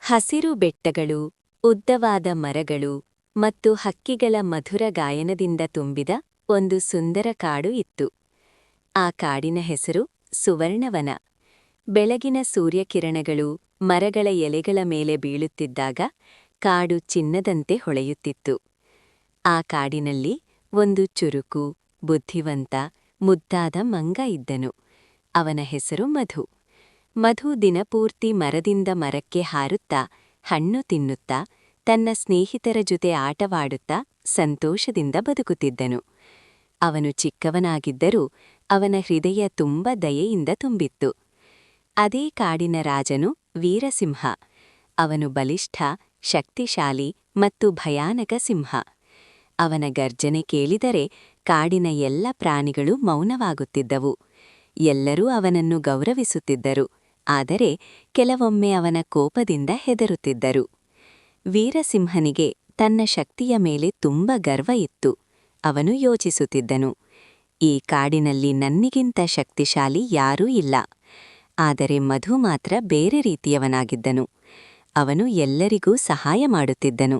ಹಸಿರು ಬೆಟ್ಟಗಳು, ಉದ್ದವಾದ ಮರಗಳು ಮತ್ತು ಹಕ್ಕಿಗಳ ಮಧುರ ಗಾಯನದಿಂದ ತುಂಬಿದ ಒಂದು ಸುಂದರ ಕಾಡು ಇತ್ತು. ಆ ಕಾಡಿನ ಹೆಸರು ಸುವರ್ಣವನ. ಬೆಳಗಿನ ಸೂರ್ಯಕಿರಣಗಳು ಮರಗಳ ಎಲೆಗಳ ಮೇಲೆ ಬೀಳುತ್ತಿದ್ದಾಗ ಕಾಡು ಚಿನ್ನದಂತೆ ಹೊಳೆಯುತ್ತಿತ್ತು. ಆ ಕಾಡಿನಲ್ಲಿ ಒಂದು ಚುರುಕು, ಬುದ್ಧಿವಂತ, ಮುದ್ದಾದ ಮಂಗ ಇದ್ದನು. ಅವನ ಹೆಸರು ಮಧು. ಮಧು ದಿನಪೂರ್ತಿ ಮರದಿಂದ ಮರಕ್ಕೆ ಹಾರುತ್ತಾ, ಹಣ್ಣು ತಿನ್ನುತ್ತಾ, ತನ್ನ ಸ್ನೇಹಿತರ ಜೊತೆ ಆಟವಾಡುತ್ತಾ ಸಂತೋಷದಿಂದ ಬದುಕುತ್ತಿದ್ದನು. ಅವನು ಚಿಕ್ಕವನಾಗಿದ್ದರೂ ಅವನ ಹೃದಯ ತುಂಬ ದಯೆಯಿಂದ ತುಂಬಿತ್ತು. ಅದೇ ಕಾಡಿನ ರಾಜನು ವೀರಸಿಂಹ. ಅವನು ಬಲಿಷ್ಠ, ಶಕ್ತಿಶಾಲಿ ಮತ್ತು ಭಯಾನಕ ಸಿಂಹ. ಅವನ ಗರ್ಜನೆ ಕೇಳಿದರೆ ಕಾಡಿನ ಎಲ್ಲ ಪ್ರಾಣಿಗಳು ಮೌನವಾಗುತ್ತಿದ್ದವು. ಎಲ್ಲರೂ ಅವನನ್ನು ಗೌರವಿಸುತ್ತಿದ್ದರು, ಆದರೆ ಕೆಲವೊಮ್ಮೆ ಅವನ ಕೋಪದಿಂದ ಹೆದರುತ್ತಿದ್ದರು. ವೀರಸಿಂಹನಿಗೆ ತನ್ನ ಶಕ್ತಿಯ ಮೇಲೆ ತುಂಬ ಗರ್ವ ಇತ್ತು. ಅವನು ಯೋಚಿಸುತ್ತಿದ್ದನು, ಈ ಕಾಡಿನಲ್ಲಿ ನನ್ನಿಗಿಂತ ಶಕ್ತಿಶಾಲಿ ಯಾರೂ ಇಲ್ಲ. ಆದರೆ ಮಧು ಮಾತ್ರ ಬೇರೆ ರೀತಿಯವನಾಗಿದ್ದನು. ಅವನು ಎಲ್ಲರಿಗೂ ಸಹಾಯ ಮಾಡುತ್ತಿದ್ದನು.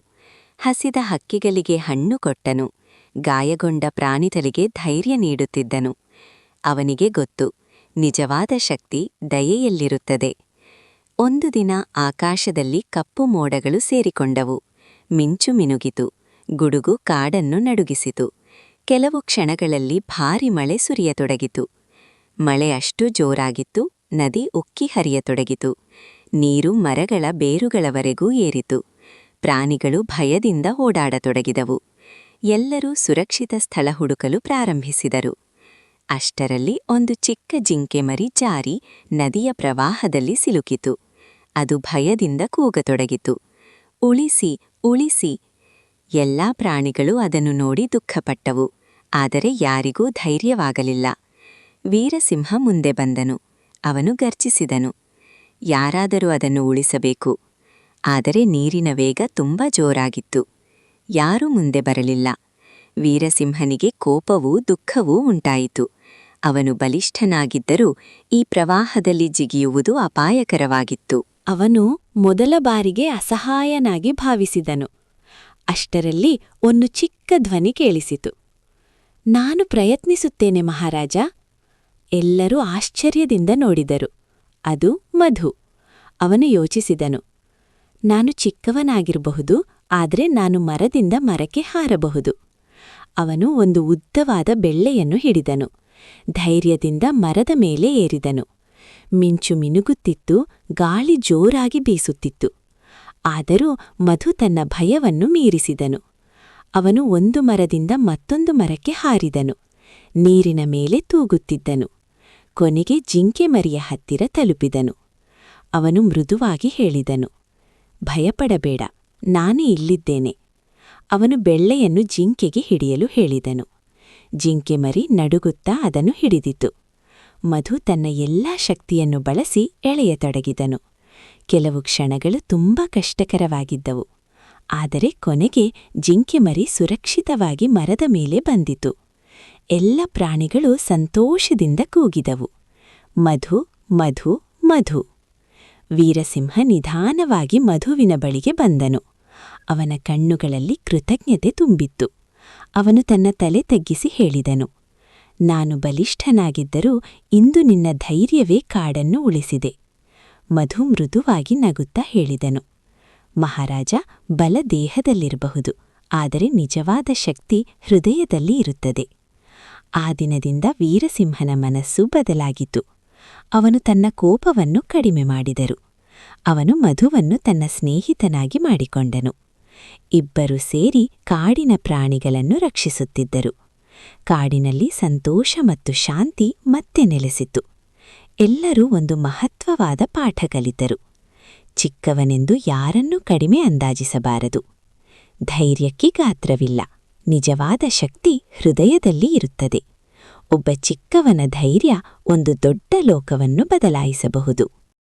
ಹಸಿದ ಹಕ್ಕಿಗಳಿಗೆ ಹಣ್ಣು ಕೊಟ್ಟನು. ಗಾಯಗೊಂಡ ಪ್ರಾಣಿಗಳಿಗೆ ಧೈರ್ಯ ನೀಡುತ್ತಿದ್ದನು. ಅವನಿಗೆ ಗೊತ್ತು, ನಿಜವಾದ ಶಕ್ತಿ ದಯೆಯಲ್ಲಿರುತ್ತದೆ. ಒಂದು ದಿನ ಆಕಾಶದಲ್ಲಿ ಕಪ್ಪು ಮೋಡಗಳು ಸೇರಿಕೊಂಡವು. ಮಿಂಚು ಮಿನುಗಿತು. ಗುಡುಗು ಕಾಡನ್ನು ನಡುಗಿಸಿತು. ಕೆಲವು ಕ್ಷಣಗಳಲ್ಲಿ ಭಾರಿ ಮಳೆ ಸುರಿಯತೊಡಗಿತು. ಮಳೆ ಅಷ್ಟು ಜೋರಾಗಿತ್ತು, ನದಿ ಉಕ್ಕಿ ಹರಿಯತೊಡಗಿತು. ನೀರು ಮರಗಳ ಬೇರುಗಳವರೆಗೂ ಏರಿತು. ಪ್ರಾಣಿಗಳು ಭಯದಿಂದ ಓಡಾಡತೊಡಗಿದವು. ಎಲ್ಲರೂ ಸುರಕ್ಷಿತ ಸ್ಥಳ ಹುಡುಕಲು ಪ್ರಾರಂಭಿಸಿದರು. ಅಷ್ಟರಲ್ಲಿ ಒಂದು ಚಿಕ್ಕ ಜಿಂಕೆ ಮರಿ ಜಾರಿ ನದಿಯ ಪ್ರವಾಹದಲ್ಲಿ ಸಿಲುಕಿತು. ಅದು ಭಯದಿಂದ ಕೂಗತೊಡಗಿತು, ಉಳಿಸಿ, ಉಳಿಸಿ. ಎಲ್ಲಾ ಪ್ರಾಣಿಗಳು ಅದನ್ನು ನೋಡಿ ದುಃಖಪಟ್ಟವು, ಆದರೆ ಯಾರಿಗೂ ಧೈರ್ಯವಾಗಲಿಲ್ಲ. ವೀರಸಿಂಹ ಮುಂದೆ ಬಂದನು. ಅವನು ಗರ್ಜಿಸಿದನು, ಯಾರಾದರೂ ಅದನ್ನು ಉಳಿಸಬೇಕು. ಆದರೆ ನೀರಿನ ವೇಗ ತುಂಬ ಜೋರಾಗಿತ್ತು. ಯಾರೂ ಮುಂದೆ ಬರಲಿಲ್ಲ. ವೀರಸಿಂಹನಿಗೆ ಕೋಪವೂ ದುಃಖವೂ ಉಂಟಾಯಿತು. ಅವನು ಬಲಿಷ್ಠನಾಗಿದ್ದರೂ ಈ ಪ್ರವಾಹದಲ್ಲಿ ಜಿಗಿಯುವುದು ಅಪಾಯಕರವಾಗಿತ್ತು. ಅವನು ಮೊದಲ ಬಾರಿಗೆ ಅಸಹಾಯನಾಗಿ ಭಾವಿಸಿದನು. ಅಷ್ಟರಲ್ಲಿ ಒಂದು ಚಿಕ್ಕ ಧ್ವನಿ ಕೇಳಿಸಿತು. ನಾನು ಪ್ರಯತ್ನಿಸುತ್ತೇನೆ ಮಹಾರಾಜ. ಎಲ್ಲರೂ ಆಶ್ಚರ್ಯದಿಂದ ನೋಡಿದರು. ಅದು ಮಧು. ಅವನು ಯೋಚಿಸಿದನು, ನಾನು ಚಿಕ್ಕವನಾಗಿರಬಹುದು, ಆದರೆ ನಾನು ಮರದಿಂದ ಮರಕ್ಕೆ ಹಾರಬಹುದು. ಅವನು ಒಂದು ಉದ್ದವಾದ ಬೆಳ್ಳೆಯನ್ನು ಹಿಡಿದನು. ಧೈರ್ಯದಿಂದ ಮರದ ಮೇಲೆ ಏರಿದನು. ಮಿಂಚು ಮಿನುಗುತ್ತಿತ್ತು, ಗಾಳಿ ಜೋರಾಗಿ ಬೀಸುತ್ತಿತ್ತು. ಆದರೂ ಮಧು ತನ್ನ ಭಯವನ್ನು ಮೀರಿಸಿದನು. ಅವನು ಒಂದು ಮರದಿಂದ ಮತ್ತೊಂದು ಮರಕ್ಕೆ ಹಾರಿದನು. ನೀರಿನ ಮೇಲೆ ತೂಗುತ್ತಿದ್ದನು. ಕೊನೆಗೆ ಜಿಂಕೆ ಮರಿಯ ಹತ್ತಿರ ತಲುಪಿದನು. ಅವನು ಮೃದುವಾಗಿ ಹೇಳಿದನು, ಭಯಪಡಬೇಡ, ನಾನೇ ಇಲ್ಲಿದ್ದೇನೆ. ಅವನು ಬೆಳ್ಳೆಯನ್ನು ಜಿಂಕೆಗೆ ಹಿಡಿಯಲು ಹೇಳಿದನು. ಜಿಂಕೆ ಮರಿ ನಡುಗುತ್ತಾ ಅದನ್ನು ಹಿಡಿದಿತು. ಮಧು ತನ್ನ ಎಲ್ಲಾ ಶಕ್ತಿಯನ್ನು ಬಳಸಿ ಎಳೆಯತೊಡಗಿದನು. ಕೆಲವು ಕ್ಷಣಗಳು ತುಂಬ ಕಷ್ಟಕರವಾಗಿದ್ದವು. ಆದರೆ ಕೊನೆಗೆ ಜಿಂಕೆ ಮರಿ ಸುರಕ್ಷಿತವಾಗಿ ಮರದ ಮೇಲೆ ಬಂದಿತು. ಎಲ್ಲ ಪ್ರಾಣಿಗಳು ಸಂತೋಷದಿಂದ ಕೂಗಿದವು, ಮಧು, ಮಧು, ಮಧು. ವೀರಸಿಂಹ ನಿಧಾನವಾಗಿ ಮಧುವಿನ ಬಳಿಗೆ ಬಂದನು. ಅವನ ಕಣ್ಣುಗಳಲ್ಲಿ ಕೃತಜ್ಞತೆ ತುಂಬಿತ್ತು. ಅವನು ತನ್ನ ತಲೆ ತಗ್ಗಿಸಿ ಹೇಳಿದನು, ನಾನು ಬಲಿಷ್ಠನಾಗಿದ್ದರೂ ಇಂದು ನಿನ್ನ ಧೈರ್ಯವೇ ಕಾಡನ್ನು ಉಳಿಸಿದೆ. ಮಧು ಮೃದುವಾಗಿ ನಗುತ್ತಾ ಹೇಳಿದನು, ಮಹಾರಾಜ, ಬಲ ದೇಹದಲ್ಲಿರಬಹುದು, ಆದರೆ ನಿಜವಾದ ಶಕ್ತಿ ಹೃದಯದಲ್ಲಿ ಇರುತ್ತದೆ. ಆ ದಿನದಿಂದ ವೀರಸಿಂಹನ ಮನಸ್ಸು ಬದಲಾಗಿತು. ಅವನು ತನ್ನ ಕೋಪವನ್ನು ಕಡಿಮೆ ಮಾಡಿದರು. ಅವನು ಮಧುವನ್ನು ತನ್ನ ಸ್ನೇಹಿತನಾಗಿ ಮಾಡಿಕೊಂಡನು. ಇಬ್ಬರು ಸೇರಿ ಕಾಡಿನ ಪ್ರಾಣಿಗಳನ್ನು ರಕ್ಷಿಸುತ್ತಿದ್ದರು. ಕಾಡಿನಲ್ಲಿ ಸಂತೋಷ ಮತ್ತು ಶಾಂತಿ ಮತ್ತೆ ನೆಲೆಸಿತು. ಎಲ್ಲರೂ ಒಂದು ಮಹತ್ವವಾದ ಪಾಠ ಕಲಿತರು. ಚಿಕ್ಕವನೆಂದು ಯಾರನ್ನೂ ಕಡಿಮೆ ಅಂದಾಜಿಸಬಾರದು. ಧೈರ್ಯಕ್ಕೆ ಗಾತ್ರವಿಲ್ಲ. ನಿಜವಾದ ಶಕ್ತಿ ಹೃದಯದಲ್ಲಿ ಇರುತ್ತದೆ. ಒಬ್ಬ ಚಿಕ್ಕವನ ಧೈರ್ಯ ಒಂದು ದೊಡ್ಡ ಲೋಕವನ್ನು ಬದಲಾಯಿಸಬಹುದು.